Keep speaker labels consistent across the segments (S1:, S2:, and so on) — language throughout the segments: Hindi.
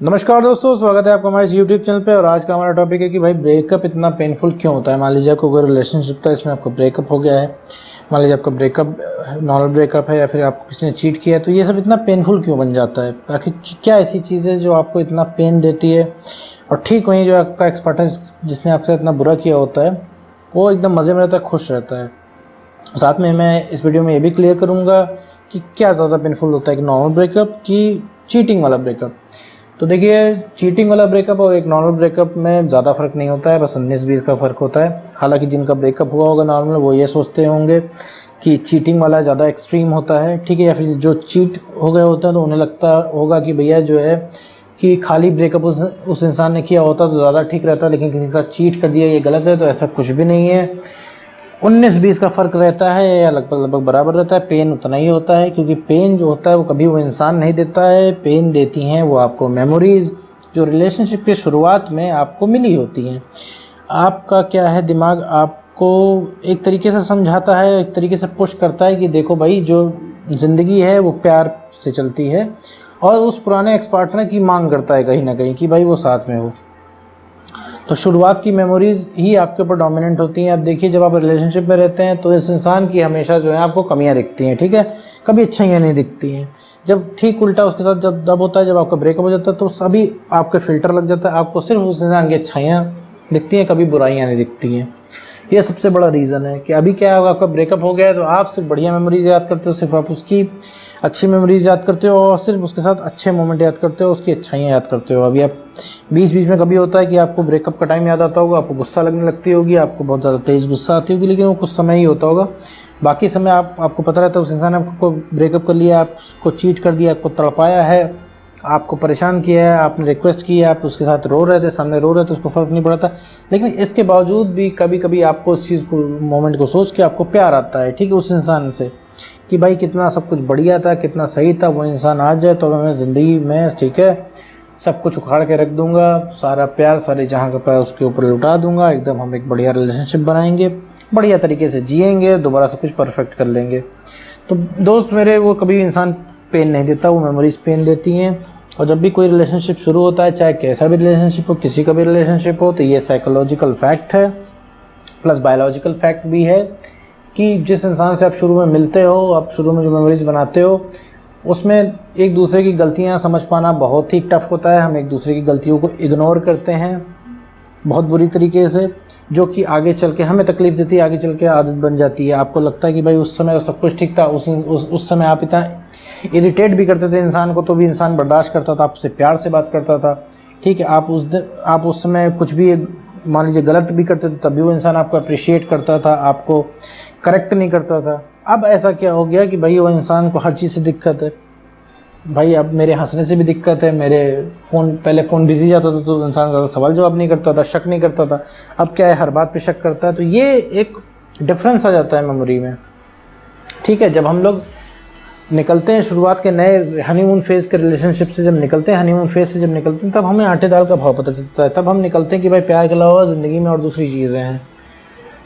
S1: नमस्कार दोस्तों, स्वागत है आपका हमारे इस YouTube चैनल पे। और आज का हमारा टॉपिक है कि भाई ब्रेकअप इतना पेनफुल क्यों होता है। मान लीजिए आपको कोई रिलेशनशिप था, इसमें आपका ब्रेकअप हो गया है। मान लीजिए आपका ब्रेकअप नॉर्मल ब्रेकअप है या फिर आपको किसी ने चीट किया है, तो ये सब इतना पेनफुल क्यों बन जाता है। आखिर क्या ऐसी चीज़ है जो आपको इतना पेन देती है। और ठीक वहीं जो आपका एक्स पार्टनर जिसने आपसे इतना बुरा किया होता है, वो एकदम मज़े में रहता है, खुश रहता है। साथ में मैं इस वीडियो में ये भी क्लियर करूँगा कि क्या ज़्यादा पेनफुल होता है कि नॉर्मल ब्रेकअप की चीटिंग वाला ब्रेकअप। तो देखिए, चीटिंग वाला ब्रेकअप और एक नॉर्मल ब्रेकअप में ज़्यादा फ़र्क नहीं होता है, बस 19-20 का फ़र्क होता है। हालांकि जिनका ब्रेकअप हुआ होगा नॉर्मल, वो ये सोचते होंगे कि चीटिंग वाला ज़्यादा एक्सट्रीम होता है, ठीक है। या फिर जो चीट हो गए होते हैं तो उन्हें लगता होगा कि भैया जो है कि खाली ब्रेकअप उस इंसान ने किया होता तो ज़्यादा ठीक रहता, लेकिन किसी के साथ चीट कर दिया ये गलत है। तो ऐसा कुछ भी नहीं है। 19-20 का फ़र्क रहता है या लगभग बराबर रहता है। पेन उतना ही होता है, क्योंकि पेन जो होता है वो कभी वो इंसान नहीं देता है। पेन देती हैं वो आपको मेमोरीज़, जो रिलेशनशिप की शुरुआत में आपको मिली होती हैं। आपका क्या है, दिमाग आपको एक तरीके से समझाता है, एक तरीके से पुश करता है कि देखो भाई, जो ज़िंदगी है वो प्यार से चलती है। और उस पुराने एक्स पार्टनर की मांग करता है कहीं ना कहीं कि भाई वो साथ में हो। तो शुरुआत की मेमोरीज़ ही आपके ऊपर डोमिनेंट होती हैं। अब देखिए, जब आप रिलेशनशिप में रहते हैं तो इस इंसान की हमेशा जो है आपको कमियां दिखती हैं, ठीक है, कभी अच्छाइयाँ नहीं दिखती हैं। जब ठीक उल्टा उसके साथ जब होता है, जब आपका ब्रेकअप हो जाता है तो सभी आपके फ़िल्टर लग जाता है, आपको सिर्फ उस इंसान की अच्छाइयाँ दिखती हैं, कभी बुराइयाँ नहीं दिखती हैं। ये सबसे बड़ा रीज़न है कि अभी क्या होगा, आपका ब्रेकअप हो गया है तो आप सिर्फ बढ़िया मेमोरीज याद करते हो, सिर्फ आप उसकी अच्छी मेमोरीज याद करते हो और सिर्फ उसके साथ अच्छे मोमेंट याद करते हो, उसकी अच्छाइयाँ याद करते हो। अभी आप बीच बीच में कभी होता है कि आपको ब्रेकअप का टाइम याद आता होगा, आपको गुस्सा लगने लगती होगी, आपको बहुत ज़्यादा तेज़ गुस्सा आती होगी, लेकिन वो कुछ समय ही होता होगा। बाकी समय आपको पता रहता है उस इंसान ने आपको ब्रेकअप कर लिया, आपको चीट कर दिया, आपको तड़पाया है, आपको परेशान किया है, आपने रिक्वेस्ट की है, आप उसके साथ रो रहे थे, सामने रो रहे थे, उसको फ़र्क नहीं पड़ा था। लेकिन इसके बावजूद भी कभी कभी आपको उस चीज़ को, मोमेंट को सोच के आपको प्यार आता है, ठीक है, उस इंसान से, कि भाई कितना सब कुछ बढ़िया था, कितना सही था। वो इंसान आ जाए तो मैं ज़िंदगी में, ठीक है, सब कुछ उखाड़ के रख दूँगा, सारा प्यार, सारे जहाँ का प्यार उसके ऊपर लुटा दूँगा। एकदम हम एक बढ़िया रिलेशनशिप बनाएंगे, बढ़िया तरीके से जिएंगे, दोबारा सब कुछ परफेक्ट कर लेंगे। तो दोस्त मेरे, वो कभी इंसान पेन नहीं देता, वो मेमोरीज़ पेन देती हैं। और जब भी कोई रिलेशनशिप शुरू होता है, चाहे कैसा भी रिलेशनशिप हो, किसी का भी रिलेशनशिप हो, तो ये साइकोलॉजिकल फैक्ट है प्लस बायोलॉजिकल फैक्ट भी है कि जिस इंसान से आप शुरू में मिलते हो, आप शुरू में जो मेमोरीज बनाते हो, उसमें एक दूसरे की गलतियां समझ पाना बहुत ही टफ होता है। हम एक दूसरे की गलतियों को इग्नोर करते हैं बहुत बुरी तरीके से, जो कि आगे चल के हमें तकलीफ़ देती है, आगे चल के आदत बन जाती है। आपको लगता है कि भाई उस समय सब कुछ ठीक था, उस समय आप इतना इरिटेट भी करते थे इंसान को, तो भी इंसान बर्दाश्त करता था, आपसे प्यार से बात करता था, ठीक है। आप उस समय कुछ भी मान लीजिए गलत भी करते थे, तब भी वो इंसान आपको अप्रिशिएट करता था, आपको करेक्ट नहीं करता था। अब ऐसा क्या हो गया कि भाई वो इंसान को हर चीज़ से दिक्कत है। भाई अब मेरे हंसने से भी दिक्कत है, मेरे पहले फ़ोन बिजी जाता था तो इंसान ज़्यादा सवाल जवाब नहीं करता था, शक नहीं करता था। अब क्या है, हर बात पे शक करता है। तो ये एक डिफरेंस आ जाता है मेमोरी में, ठीक है। जब हम लोग निकलते हैं शुरुआत के नए हनीमून फेज़ के रिलेशनशिप से, जब निकलते हैं हनीमून फेज़ से, जब निकलते हैं, तब हमें आटे दाल का भाव पता चलता है। तब हम निकलते हैं कि भाई प्यार के अलावा ज़िंदगी में और दूसरी चीज़ें हैं।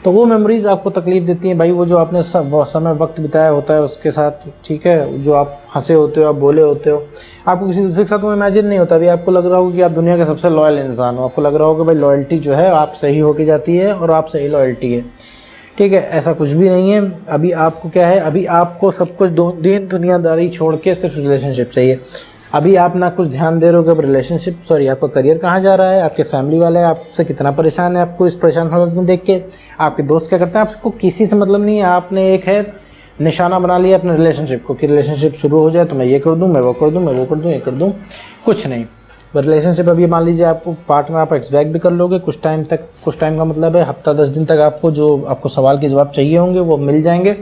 S1: तो वो मेमोरीज़ आपको तकलीफ़ देती हैं भाई। वो जो आपने समय वक्त बिताया होता है उसके साथ, ठीक है, जो आप हंसे होते हो, आप बोले होते हो, आपको किसी दूसरे के साथ वो इमेजिन नहीं होता। अभी आपको लग रहा हो कि आप दुनिया के सबसे लॉयल इंसान हो, आपको लग रहा हो कि भाई लॉयल्टी जो है आप सही होके जाती है और आप सही लॉयल्टी है, ठीक है। ऐसा कुछ भी नहीं है। अभी आपको क्या है, अभी आपको सब कुछ दिन दुनियादारी छोड़ के सिर्फ रिलेशनशिप चाहिए। अभी आप ना कुछ ध्यान दे रहे हो कि अब रिलेशनशिप, सॉरी, आपका करियर कहाँ जा रहा है, आपके फैमिली वाले आपसे कितना परेशान है, आपको इस परेशान हालत में देख के, आपके दोस्त क्या करते हैं, आपको किसी से मतलब नहीं है। आपने एक है निशाना बना लिया अपने रिलेशनशिप को कि रिलेशनशिप शुरू हो जाए तो मैं ये कर दूँ, मैं वो कर दूँ, मैं वो कर दूँ, ये कर दूँ, कुछ नहीं। रिलेशनशिप अभी मान लीजिए आपको पार्टनर आप एक्सपेक्ट भी कर लोगे कुछ टाइम तक, कुछ टाइम का मतलब है हफ्ता 10 दिन तक, आपको जो आपको सवाल के जवाब चाहिए होंगे वो मिल जाएंगे।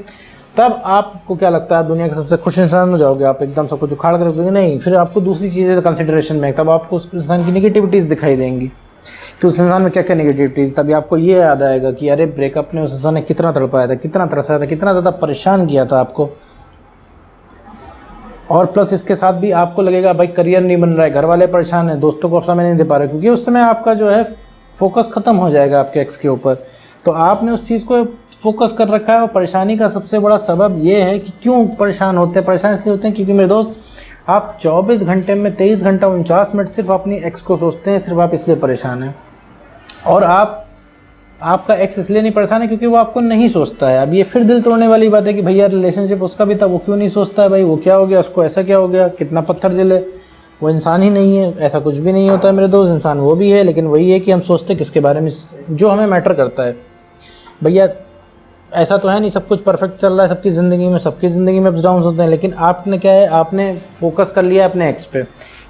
S1: तब आपको क्या लगता है, आप दुनिया के सबसे खुश इंसान हो जाओगे, आप एकदम सब कुछ उखाड़ कर रख दोगे? नहीं, फिर आपको दूसरी चीज़ें कंसिडरेशन में, तब आपको उस इंसान की नेगेटिविटीज़ दिखाई देंगी कि उस इंसान में क्या क्या नेगेटिविटीज़। तभी आपको ये याद आएगा कि अरे ब्रेकअप ने उस इंसान ने कितना तड़पाया था, कितना तरसाया था, कितना ज़्यादा परेशान किया था आपको। और प्लस इसके साथ भी आपको लगेगा भाई करियर नहीं बन रहा है, घर वाले परेशान हैं, दोस्तों को समय नहीं दे पा रहे, क्योंकि उस समय आपका जो है फोकस ख़त्म हो जाएगा आपके एक्स के ऊपर। तो आपने उस चीज़ को फोकस कर रखा है। और परेशानी का सबसे बड़ा सबब ये है कि क्यों परेशान होते हैं, परेशान इसलिए होते हैं क्योंकि मेरे दोस्त आप 24 घंटे में 23 घंटा 49 मिनट सिर्फ अपनी एक्स को सोचते हैं, सिर्फ आप इसलिए परेशान हैं। और आपका एक्स इसलिए नहीं परेशान है क्योंकि वो आपको नहीं सोचता है। अब ये फिर दिल तोड़ने वाली बात है कि भैया रिलेशनशिप उसका भी था, वो क्यों नहीं सोचता है भाई, वो क्या हो गया, उसको ऐसा क्या हो गया, कितना पत्थर जले, वो इंसान ही नहीं है। ऐसा कुछ भी नहीं होता है मेरे दोस्त, इंसान वो भी है, लेकिन वही है कि हम सोचते किसके बारे में जो हमें मैटर करता है। भैया ऐसा तो है नहीं सब कुछ परफेक्ट चल रहा है सबकी ज़िंदगी में, सबकी ज़िंदगी में अप्स डाउन होते हैं, लेकिन आपने क्या है, आपने फोकस कर लिया अपने एक्स पे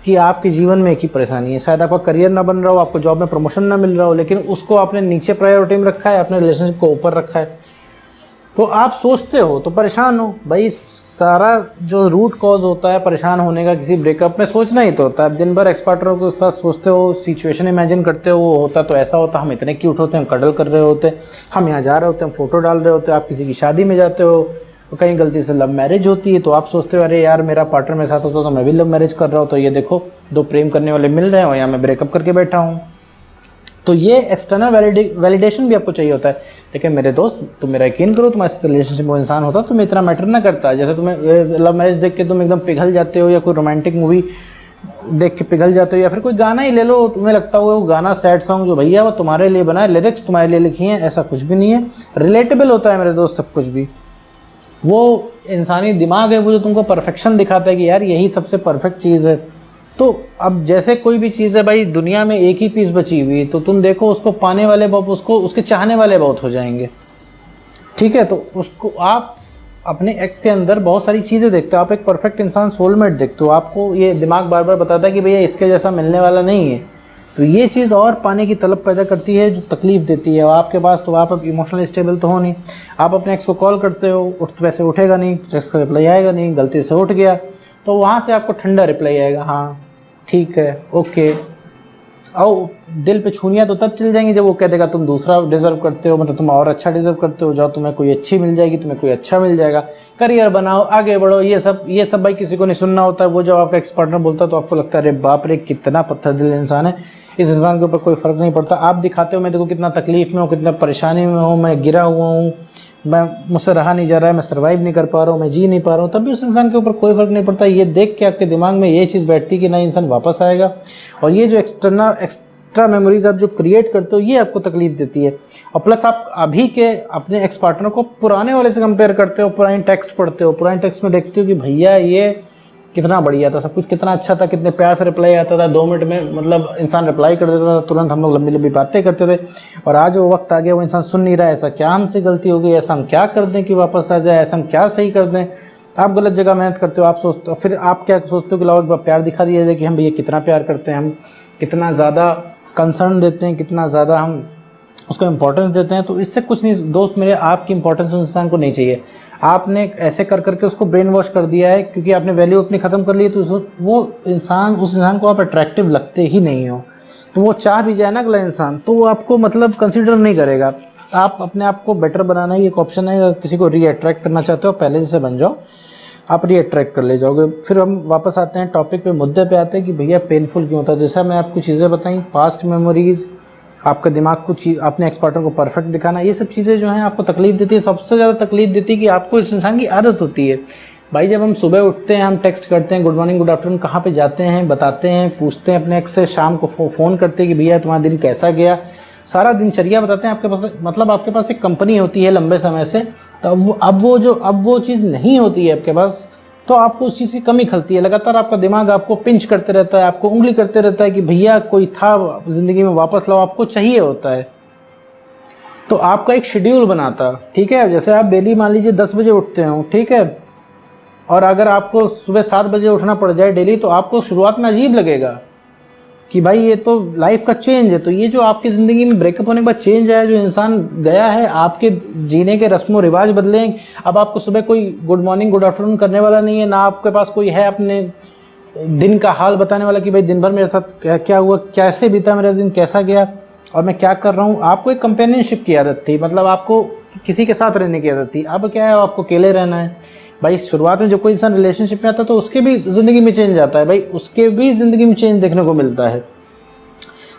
S1: कि आपके जीवन में एक ही परेशानी है, शायद आपका करियर ना बन रहा हो, आपको जॉब में प्रमोशन ना मिल रहा हो, लेकिन उसको आपने नीचे प्रायोरिटी में रखा है, अपने रिलेशनशिप को ऊपर रखा है। तो आप सोचते हो तो परेशान हो भाई। सारा जो रूट कॉज होता है परेशान होने का किसी ब्रेकअप में, सोचना ही तो होता है। दिन भर एक्स पार्टनर के साथ सोचते हो, सिचुएशन इमेजिन करते हो, वो होता तो ऐसा होता, हम इतने क्यूट होते हैं, हम कडल कर रहे होते, हम यहाँ जा रहे होते हैं, फोटो डाल रहे होते, आप किसी की शादी में जाते हो, कहीं गलती से लव मैरिज होती है तो आप सोचते हो अरे यार मेरा पार्टनर मेरे साथ होता तो मैं भी लव मैरिज कर रहा हूँ, तो ये देखो दो प्रेम करने वाले मिल रहे हैं और यहाँ मैं ब्रेकअप करके बैठा हूँ। तो ये एक्सटर्नल वैलिडेशन भी आपको चाहिए होता है। लेकिन मेरे दोस्त तुम मेरा यकीन करो, तुम्हारे साथ रिलेशनशिप में इंसान होता तुम्हें इतना मैटर ना करता। जैसे तुम्हें लव मैरिज देख के तुम एकदम पिघल जाते हो, या कोई रोमांटिक मूवी देख के पिघल जाते हो, या फिर कोई गाना ही ले लो, तुम्हें लगता होगा वो गाना सैड सॉन्ग जो भैया वो तुम्हारे लिए बना है, लिरिक्स तुम्हारे लिए लिखी हैं, ऐसा कुछ भी नहीं है। रिलेटेबल होता है मेरे दोस्त सब कुछ भी। वो इंसानी दिमाग है वो जो तुमको परफेक्शन दिखाता है कि यार यही सबसे परफेक्ट चीज़ है। तो अब जैसे कोई भी चीज़ है भाई, दुनिया में एक ही पीस बची हुई, तो तुम देखो उसको पाने वाले बहुत, उसको उसके चाहने वाले बहुत हो जाएंगे, ठीक है। तो उसको आप अपने एक्स के अंदर बहुत सारी चीज़ें देखते हो, आप एक परफेक्ट इंसान सोलमेट देखते हो, आपको ये दिमाग बार बार बताता है कि भैया इसके जैसा मिलने वाला नहीं है। तो ये चीज़ और पाने की तलब पैदा करती है जो तकलीफ़ देती है। आपके पास तो आप अब इमोशनली स्टेबल तो हो नहीं, आप अपने एक्स को कॉल करते हो, वैसे उठेगा नहीं, टेक्स्ट का रिप्लाई आएगा नहीं, गलती से उठ गया तो वहाँ से आपको ठंडा रिप्लाई आएगा, हाँ ठीक है ओके। और दिल पे छूनियाँ तो तब चल जाएंगी जब वो कह देगा तुम दूसरा डिज़र्व करते हो, मतलब तुम और अच्छा डिज़र्व करते हो, जाओ तुम्हें कोई अच्छी मिल जाएगी, तुम्हें कोई अच्छा मिल जाएगा, करियर बनाओ, आगे बढ़ो, ये सब भाई किसी को नहीं सुनना होता है। वो जब आपका एक्स पार्टनर बोलता है तो आपको लगता है अरे बाप रे कितना पत्थर दिल इंसान है, इस इंसान के ऊपर कोई फ़र्क नहीं पड़ता। आप दिखाते हो मैं देखो कितना तकलीफ़ में हूँ, कितना परेशानी में हूँ, मैं गिरा हुआ हूँ, मुझसे रहा नहीं जा रहा है, मैं सर्वाइव नहीं कर पा रहा हूँ, मैं जी नहीं पा रहा हूँ, तब भी उस इंसान के ऊपर कोई फ़र्क नहीं पड़ता। ये देख के आपके दिमाग में ये चीज़ बैठती कि ना इंसान वापस आएगा। और ये जो एक्स्ट्रा मेमोरीज आप जो क्रिएट करते हो ये आपको तकलीफ देती है। और प्लस आप अभी के अपने एक्स पार्टनर को पुराने वाले से कंपेयर करते हो, पुराने टेक्स्ट पढ़ते हो, पुराने टेक्स्ट में देखते हो कि भैया ये कितना बढ़िया था, सब कुछ कितना अच्छा था, कितने प्यार से रिप्लाई आता था, 2 मिनट में मतलब इंसान रिप्लाई कर देता था तुरंत, हम लोग लंबी लंबी बातें करते थे। और आज वो वक्त आ गया वो इंसान सुन नहीं रहा है, ऐसा क्या हमसे गलती हो गई, ऐसा हम क्या कर दें कि वापस आ जाए, ऐसा हम क्या सही कर दें। आप गलत जगह मेहनत करते हो, आप सोचते हो, फिर आप क्या सोचते हो कि लाओ एक बार प्यार दिखा दिया जाए कि हम भैया कितना प्यार करते हैं, हम कितना ज़्यादा कंसर्न देते हैं, कितना ज़्यादा हम उसको इम्पोर्टेंस देते हैं। तो इससे कुछ नहीं दोस्त मेरे, आपकी इंपॉर्टेंस उस इंसान को नहीं चाहिए। आपने ऐसे कर करके उसको ब्रेन वॉश कर दिया है क्योंकि आपने वैल्यू अपनी ख़त्म कर ली है, तो वो इंसान, उस इंसान को आप अट्रैक्टिव लगते ही नहीं हो। तो वो चाह भी जाए ना अगला इंसान तो वो आपको मतलब कंसिडर नहीं करेगा। आप अपने आप को बेटर बनाना ही एक ऑप्शन है। अगर किसी को री अट्रैक्ट करना चाहते हो पहले जैसे बन जाओ, आप री अट्रैक्ट कर ले जाओगे। फिर हम वापस आते हैं टॉपिक पे, मुद्दे पे आते हैं कि भैया पेनफुल क्यों होता है। जैसा मैंने आपको चीज़ें बताई, पास्ट मेमोरीज़, आपका दिमाग को अपने एक्स पार्टनर को परफेक्ट दिखाना, ये सब चीज़ें जो हैं आपको तकलीफ़ देती है। सबसे ज़्यादा तकलीफ़ देती है कि आपको इस इंसान की आदत होती है। भाई जब हम सुबह उठते हैं, हम टेक्स्ट करते हैं गुड मॉर्निंग गुड आफ्टरनून, कहाँ पे जाते हैं बताते हैं, पूछते हैं अपने एक्स से, शाम को फ़ोन करते हैं कि भैया तुम्हारा दिन कैसा गया, सारा दिनचर्या बताते हैं। आपके पास मतलब आपके पास एक कंपनी होती है लंबे समय से, तो अब वो चीज़ नहीं होती है आपके पास, तो आपको उस चीज़ की कमी खलती है। लगातार आपका दिमाग आपको पिंच करते रहता है, आपको उंगली करते रहता है कि भैया कोई था ज़िंदगी में वापस लाओ, आपको चाहिए होता है। तो आपका एक शेड्यूल बनाता, ठीक है। जैसे आप डेली मान लीजिए 10 बजे उठते हो, ठीक है, और अगर आपको सुबह 7 बजे उठना पड़ जाए डेली, तो आपको शुरुआत में अजीब लगेगा कि भाई ये तो लाइफ का चेंज है। तो ये जो आपकी ज़िंदगी में ब्रेकअप होने के बाद चेंज आया, जो इंसान गया है, आपके जीने के रस्म व रिवाज बदले। अब आपको सुबह कोई गुड मॉर्निंग गुड आफ्टरनून करने वाला नहीं है, ना आपके पास कोई है अपने दिन का हाल बताने वाला कि भाई दिन भर मेरे साथ क्या हुआ, कैसे बीता मेरा दिन, कैसा गया और मैं क्या कर रहा हूँ। आपको एक कंपेनियनशिप की आदत थी, मतलब आपको किसी के साथ रहने की आदत थी। अब क्या है, आपको अकेले रहना है। भाई शुरुआत में जब कोई इंसान रिलेशनशिप में आता है तो उसके भी ज़िंदगी में चेंज आता है, भाई उसके भी ज़िंदगी में चेंज देखने को मिलता है।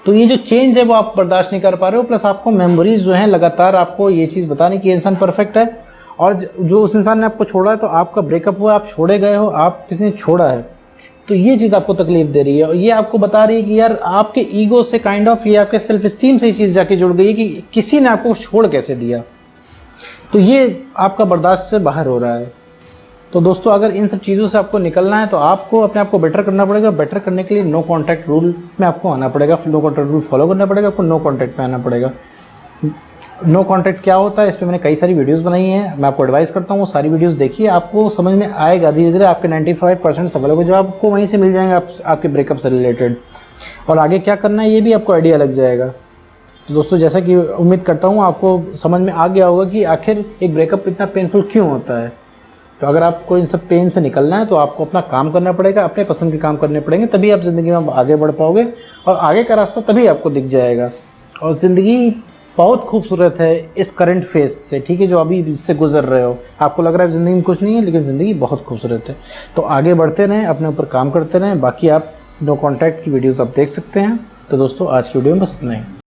S1: तो ये जो चेंज है वो आप बर्दाश्त नहीं कर पा रहे हो, प्लस आपको मेमोरीज जो हैं लगातार आपको ये चीज़ बताने कि इंसान परफेक्ट है। और जो उस इंसान ने आपको छोड़ा है, तो आपका ब्रेकअप हुआ, आप छोड़े गए हो, आप किसी ने छोड़ा है, तो ये चीज़ आपको तकलीफ दे रही है और ये आपको बता रही है कि यार आपके ईगो से काइंड ऑफ ये आपके सेल्फ स्टीम से ये चीज़ जाके जुड़ गई है कि किसी ने आपको छोड़ कैसे दिया। तो ये आपका बर्दाश्त से बाहर हो रहा है। तो दोस्तों अगर इन सब चीज़ों से आपको निकलना है तो आपको अपने आप को बेटर करना पड़ेगा। बेटर करने के लिए नो कॉन्टैक्ट रूल में आपको आना पड़ेगा, नो कॉन्टैक्ट रूल फॉलो करना पड़ेगा, आपको नो कॉन्टैक्ट में आना पड़ेगा। नो कॉन्टैक्ट क्या होता है, इस पर मैंने कई सारी वीडियोस बनाई हैं, मैं आपको एडवाइस करता हूँ वो सारी वीडियोस देखिए, आपको समझ में आएगा। धीरे धीरे आपके 95% सवालों के जवाब आपको वहीं से मिल जाएंगे आपके ब्रेकअप से रिलेटेड, और आगे क्या करना है ये भी आपको आइडिया लग जाएगा। तो दोस्तों जैसा कि उम्मीद करता हूँ आपको समझ में आ गया होगा कि आखिर एक ब्रेकअप इतना पेनफुल क्यों होता है। तो अगर आपको इन सब पेन से निकलना है तो आपको अपना काम करना पड़ेगा, अपने पसंद के काम करने पड़ेंगे, तभी आप ज़िंदगी में आगे बढ़ पाओगे और आगे का रास्ता तभी आपको दिख जाएगा। और ज़िंदगी बहुत खूबसूरत है इस करंट फेज से, ठीक है, जो अभी इससे गुजर रहे हो। आपको लग रहा है ज़िंदगी में कुछ नहीं है, लेकिन ज़िंदगी बहुत खूबसूरत है। तो आगे बढ़ते रहें, अपने ऊपर काम करते रहें। बाकी आप नो कॉन्टैक्ट की वीडियोज़ आप देख सकते हैं। तो दोस्तों आज की वीडियो में बस इतना ही।